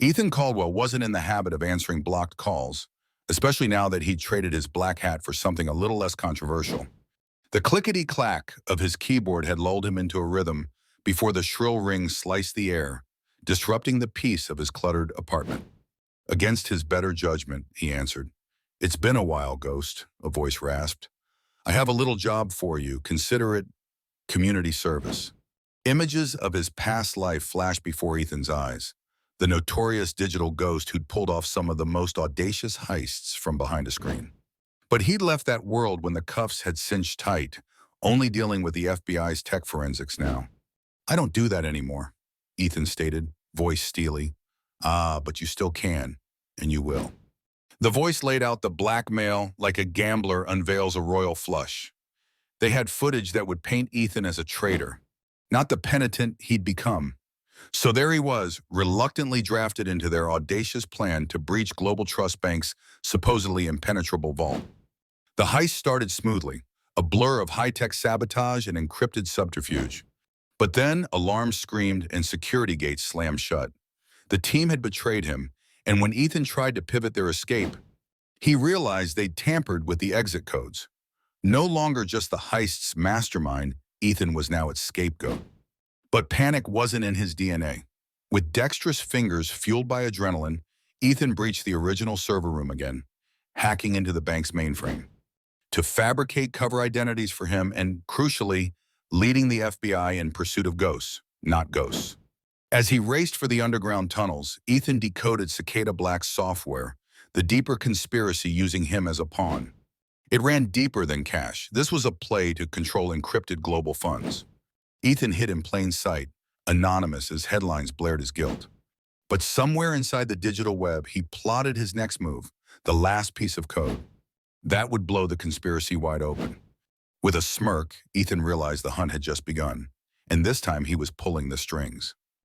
Ethan Caldwell wasn't in the habit of answering blocked calls, especially now that he'd traded his black hat for something a little less controversial. The clickety-clack of his keyboard had lulled him into a rhythm before the shrill ring sliced the air, disrupting the peace of his cluttered apartment. Against his better judgment, he answered. "It's been a while, Ghost," a voice rasped. "I have a little job for you. Consider it community service." Images of his past life flashed before Ethan's eyes. The notorious digital ghost who'd pulled off some of the most audacious heists from behind a screen. But he'd left that world when the cuffs had cinched tight, only dealing with the FBI's tech forensics now. "I don't do that anymore," Ethan stated, voice steely. "Ah, but you still can, and you will." The voice laid out the blackmail like a gambler unveils a royal flush. They had footage that would paint Ethan as a traitor, not the penitent he'd become. So there he was, reluctantly drafted into their audacious plan to breach Global Trust Bank's supposedly impenetrable vault. The heist started smoothly, a blur of high-tech sabotage and encrypted subterfuge. But then alarms screamed and security gates slammed shut. The team had betrayed him, and when Ethan tried to pivot their escape, he realized they'd tampered with the exit codes. No longer just the heist's mastermind, Ethan was now its scapegoat. But panic wasn't in his DNA. With dexterous fingers fueled by adrenaline, Ethan breached the original server room again, hacking into the bank's mainframe to fabricate cover identities for him and, crucially, leading the FBI in pursuit of ghosts, not ghosts. As he raced for the underground tunnels, Ethan decoded Cicada Black's software, the deeper conspiracy using him as a pawn. It ran deeper than cash. This was a play to control encrypted global funds. Ethan hid in plain sight, anonymous as headlines blared his guilt. But somewhere inside the digital web, he plotted his next move, the last piece of code. That would blow the conspiracy wide open. With a smirk, Ethan realized the hunt had just begun, and this time he was pulling the strings.